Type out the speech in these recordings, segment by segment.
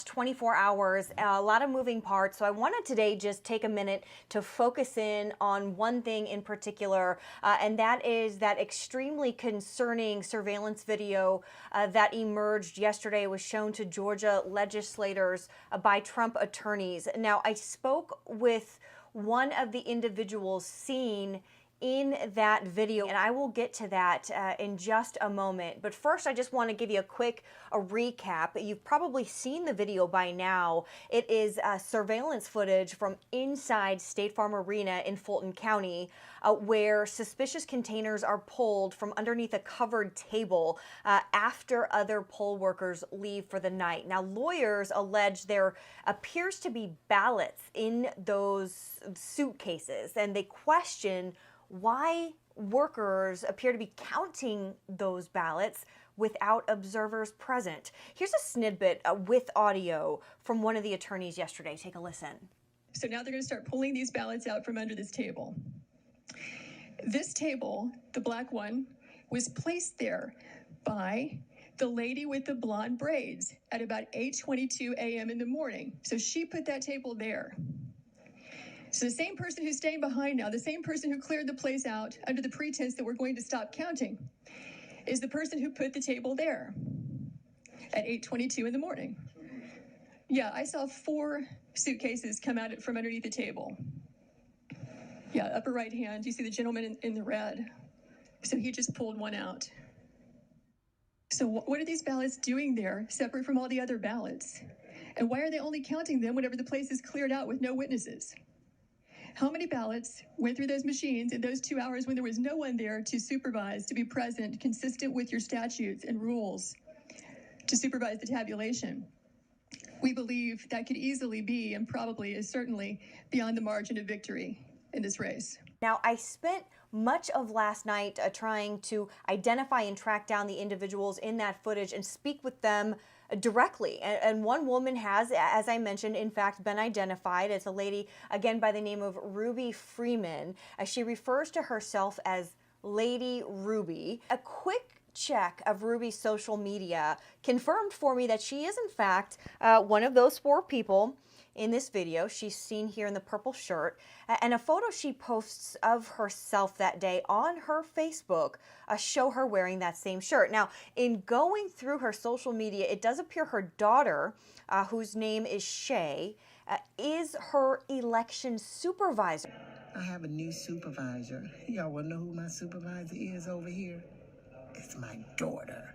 24 hours, a lot of moving parts. So I wanted today just take a minute to focus in on one thing in particular, and that is that extremely concerning surveillance video that emerged yesterday. It was shown to Georgia legislators by Trump attorneys. Now, I spoke with one of the individuals seen in that video, and I will get to that in just a moment. But first, I just want to give you a recap. You've probably seen the video by now. It is surveillance footage from inside State Farm Arena in Fulton County, where suspicious containers are pulled from underneath a covered table after other poll workers leave for the night. Now, lawyers allege there appears to be ballots in those suitcases, and they question why workers appear to be counting those ballots without observers present. Here's a snippet with audio from one of the attorneys yesterday. Take a listen. So now they're going to start pulling these ballots out from under this table. This table, the black one, was placed there by the lady with the blonde braids at about 8:22 a.m. in the morning. So she put that table there. So the same person who's staying behind now, the same person who cleared the place out under the pretense that we're going to stop counting, is the person who put the table there at 8:22 in the morning. Yeah, I saw 4 suitcases come out from underneath the table. Yeah, upper right hand, you see the gentleman in the red. So he just pulled one out. So what are these ballots doing there, separate from all the other ballots? And why are they only counting them whenever the place is cleared out with no witnesses? How many ballots went through those machines in those 2 hours when there was no one there to supervise, to be present, consistent with your statutes and rules, to supervise the tabulation? We believe that could easily be, and probably is certainly, beyond the margin of victory in this race. Now, I spent much of last night trying to identify and track down the individuals in that footage and speak with them directly. And one woman has, as I mentioned, in fact, been identified. It's a lady, again, by the name of Ruby Freeman. She refers to herself as Lady Ruby. A quick check of Ruby's social media confirmed for me that she is, in fact, one of those 4 people in this video. She's seen here in the purple shirt, and a photo she posts of herself that day on her Facebook show her wearing that same shirt. Now, in going through her social media, it does appear her daughter, whose name is Shay, is her election supervisor. I have a new supervisor. Y'all want to know who my supervisor is over here? It's my daughter.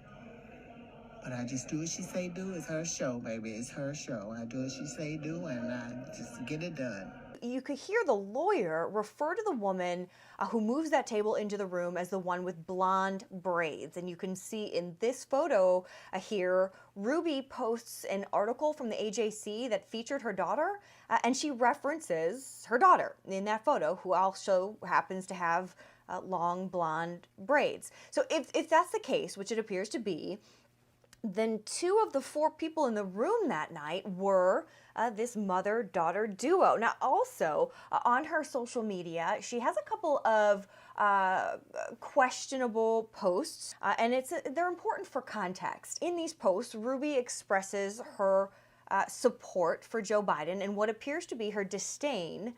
But I just do what she say do. It's her show, baby. It's her show. I do what she say do, and I just get it done. You could hear the lawyer refer to the woman who moves that table into the room as the one with blonde braids. And you can see in this photo here, Ruby posts an article from the AJC that featured her daughter, and she references her daughter in that photo, who also happens to have long blonde braids. So if that's the case, which it appears to be, then 2 of the 4 people in the room that night were this mother-daughter duo. Now, also on her social media, she has a couple of questionable posts, and they're important for context. In these posts, Ruby expresses her support for Joe Biden and what appears to be her disdain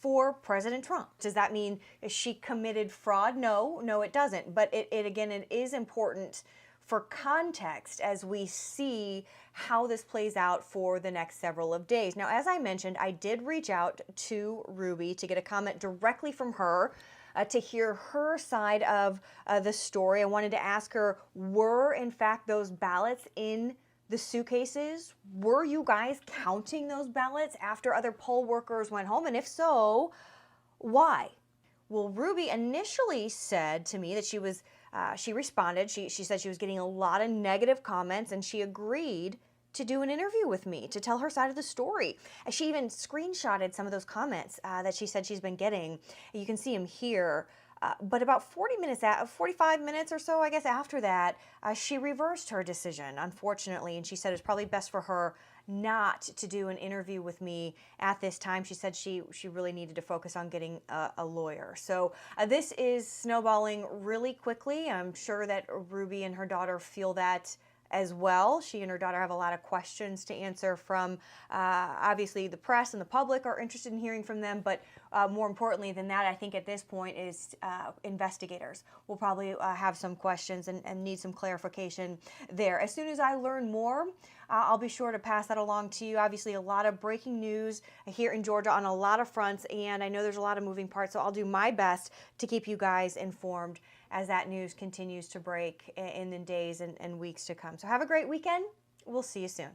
for President Trump. Does that mean she committed fraud? No, it doesn't. But it is important for context as we see how this plays out for the next several of days. Now, as I mentioned, I did reach out to Ruby to get a comment directly from her to hear her side of the story. I wanted to ask her, were in fact those ballots in the suitcases? Were you guys counting those ballots after other poll workers went home? And if so, why? Well, Ruby initially said to me that she responded. She said she was getting a lot of negative comments, and she agreed to do an interview with me to tell her side of the story. She even screenshotted some of those comments that she said she's been getting. You can see them here. But about 45 minutes or so, I guess, after that, she reversed her decision, unfortunately, and she said it's probably best for her not to do an interview with me at this time. She said she really needed to focus on getting a lawyer. So this is snowballing really quickly. I'm sure that Ruby and her daughter feel that as well. She and her daughter have a lot of questions to answer from, obviously the press and the public are interested in hearing from them, but more importantly than that, I think at this point is investigators will probably have some questions and need some clarification there. As soon as I learn more, I'll be sure to pass that along to you. Obviously, a lot of breaking news here in Georgia on a lot of fronts, and I know there's a lot of moving parts, so I'll do my best to keep you guys informed as that news continues to break in the days and weeks to come. So have a great weekend. We'll see you soon.